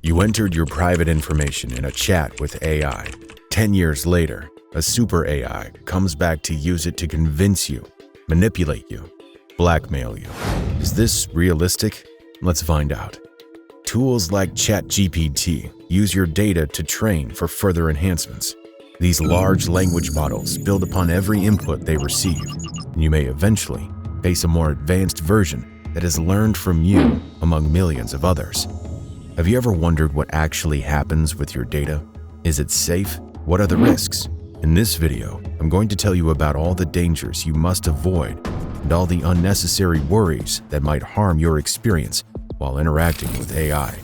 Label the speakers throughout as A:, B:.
A: You entered your private information in a chat with AI. 10 years later, a super AI comes back to use it to convince you, manipulate you, blackmail you. Is this realistic? Let's find out. Tools like ChatGPT use your data to train for further enhancements. These large language models build upon every input they receive, and you may eventually face a more advanced version that has learned from you among millions of others. Have you ever wondered what actually happens with your data? Is it safe? What are the risks? In this video, I'm going to tell you about all the dangers you must avoid and all the unnecessary worries that might harm your experience while interacting with AI.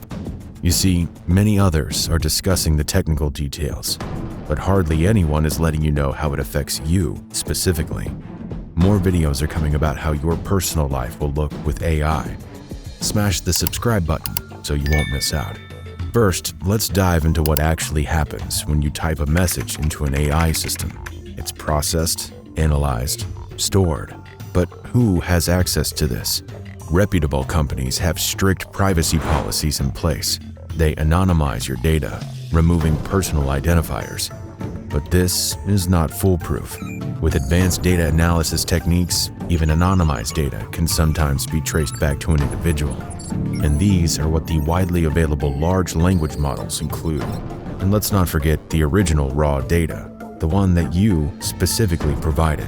A: You see, many others are discussing the technical details, but hardly anyone is letting you know how it affects you specifically. More videos are coming about how your personal life will look with AI. Smash the subscribe button so you won't miss out. First, let's dive into what actually happens when you type a message into an AI system. It's processed, analyzed, stored. But who has access to this? Reputable companies have strict privacy policies in place. They anonymize your data, removing personal identifiers. But this is not foolproof. With advanced data analysis techniques, even anonymized data can sometimes be traced back to an individual. And these are what the widely available large language models include. And let's not forget the original raw data, the one that you specifically provided,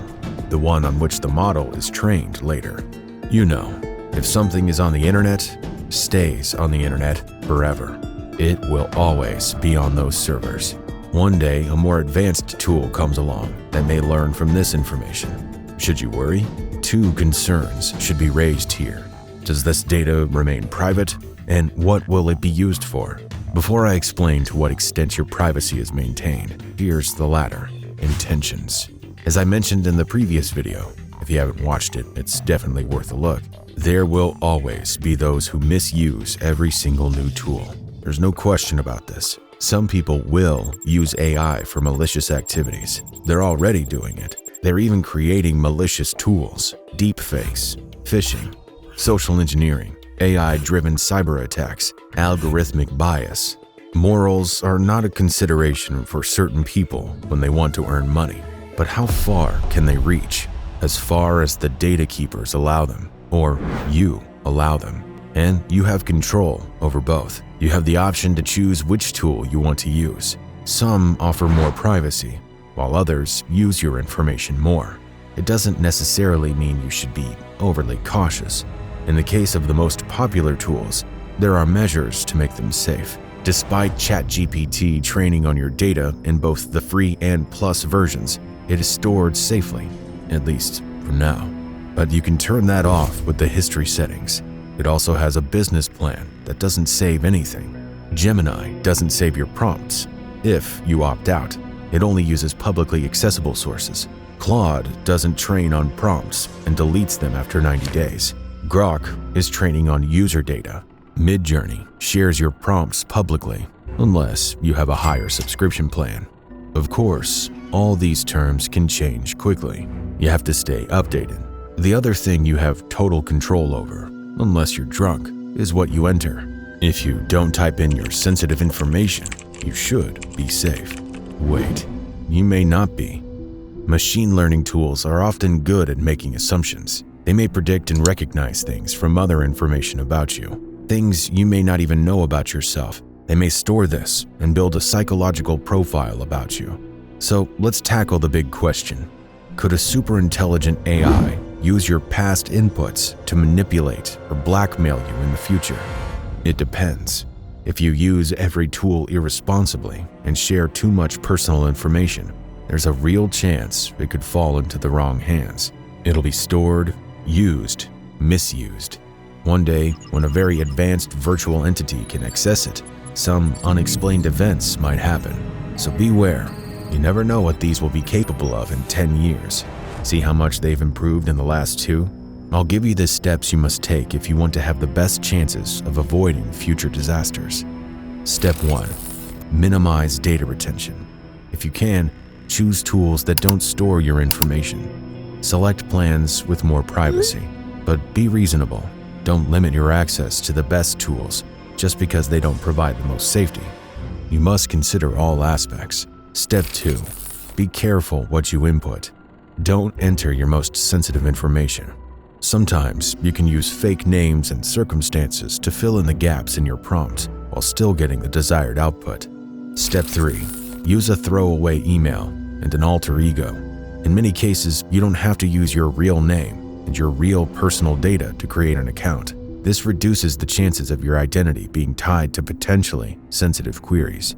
A: the one on which the model is trained later. You know, if something is on the internet, stays on the internet forever. It will always be on those servers. One day, a more advanced tool comes along that may learn from this information. Should you worry? Two concerns should be raised here. Does this data remain private? And what will it be used for? Before I explain to what extent your privacy is maintained, here's the latter: intentions. As I mentioned in the previous video, if you haven't watched it, it's definitely worth a look. There will always be those who misuse every single new tool. There's no question about this. Some people will use AI for malicious activities. They're already doing it. They're even creating malicious tools, deepfakes, phishing, social engineering, AI-driven cyber attacks, algorithmic bias. Morals are not a consideration for certain people when they want to earn money. But how far can they reach? As far as the data keepers allow them, or you allow them. And you have control over both. You have the option to choose which tool you want to use. Some offer more privacy, while others use your information more. It doesn't necessarily mean you should be overly cautious. In the case of the most popular tools, there are measures to make them safe. Despite ChatGPT training on your data in both the free and plus versions, it is stored safely, at least for now. But you can turn that off with the history settings. It also has a business plan that doesn't save anything. Gemini doesn't save your prompts. If you opt out, it only uses publicly accessible sources. Claude doesn't train on prompts and deletes them after 90 days. Grok is training on user data. Midjourney shares your prompts publicly, unless you have a higher subscription plan. Of course, all these terms can change quickly. You have to stay updated. The other thing you have total control over, unless you're drunk, is what you enter. If you don't type in your sensitive information, you should be safe. Wait, you may not be. Machine learning tools are often good at making assumptions. They may predict and recognize things from other information about you, things you may not even know about yourself. They may store this and build a psychological profile about you. So let's tackle the big question. Could a superintelligent AI use your past inputs to manipulate or blackmail you in the future? It depends. If you use every tool irresponsibly and share too much personal information, there's a real chance it could fall into the wrong hands. It'll be stored, used, misused. One day, when a very advanced virtual entity can access it, some unexplained events might happen. So beware. You never know what these will be capable of in 10 years. See how much they've improved in the last 2? I'll give you the steps you must take if you want to have the best chances of avoiding future disasters. Step 1. Minimize data retention. If you can, choose tools that don't store your information. Select plans with more privacy, but be reasonable. Don't limit your access to the best tools. just because they don't provide the most safety. You must consider all aspects. Step 2. Be careful what you input. Don't enter your most sensitive information. Sometimes you can use fake names and circumstances to fill in the gaps in your prompt while still getting the desired output. Step 3. Use a throwaway email and an alter ego. In many cases, you don't have to use your real name and your real personal data to create an account. This reduces the chances of your identity being tied to potentially sensitive queries.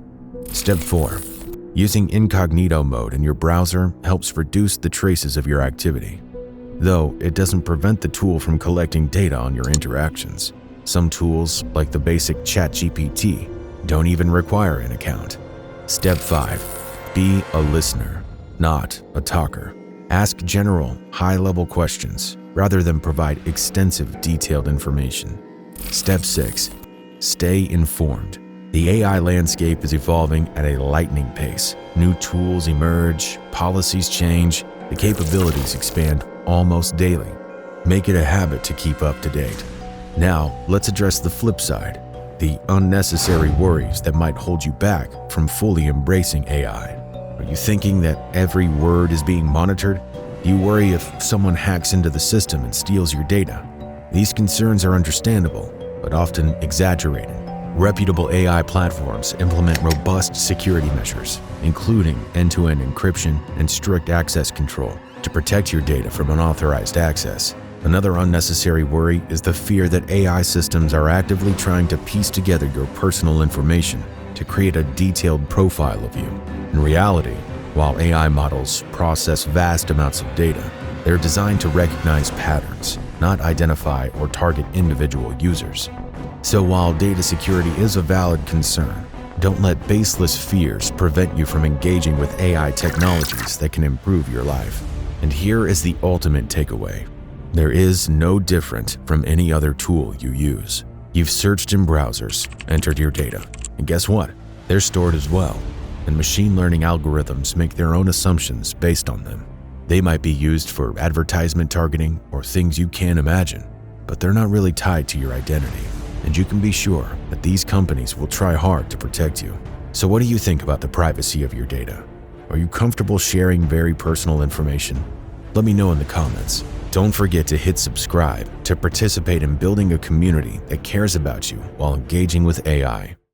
A: Step 4. Using incognito mode in your browser helps reduce the traces of your activity. Though it doesn't prevent the tool from collecting data on your interactions. Some tools, like the basic ChatGPT, don't even require an account. Step 5. Be a listener, not a talker. Ask general, high-level questions rather than provide extensive, detailed information. Step 6. Stay informed. The AI landscape is evolving at a lightning pace. New tools emerge, policies change, the capabilities expand almost daily. Make it a habit to keep up to date. Now, let's address the flip side, the unnecessary worries that might hold you back from fully embracing AI. Are you thinking that every word is being monitored? Do you worry if someone hacks into the system and steals your data? These concerns are understandable, but often exaggerated. Reputable AI platforms implement robust security measures, including end-to-end encryption and strict access control, to protect your data from unauthorized access. Another unnecessary worry is the fear that AI systems are actively trying to piece together your personal information to create a detailed profile of you. In reality, while AI models process vast amounts of data, they're designed to recognize patterns, not identify or target individual users. So while data security is a valid concern, don't let baseless fears prevent you from engaging with AI technologies that can improve your life. And here is the ultimate takeaway. There is no different from any other tool you use. You've searched in browsers, entered your data, and guess what? They're stored as well. And machine learning algorithms make their own assumptions based on them. They might be used for advertisement targeting or things you can't imagine, but they're not really tied to your identity. And you can be sure that these companies will try hard to protect you. So what do you think about the privacy of your data? Are you comfortable sharing very personal information? Let me know in the comments. Don't forget to hit subscribe to participate in building a community that cares about you while engaging with AI.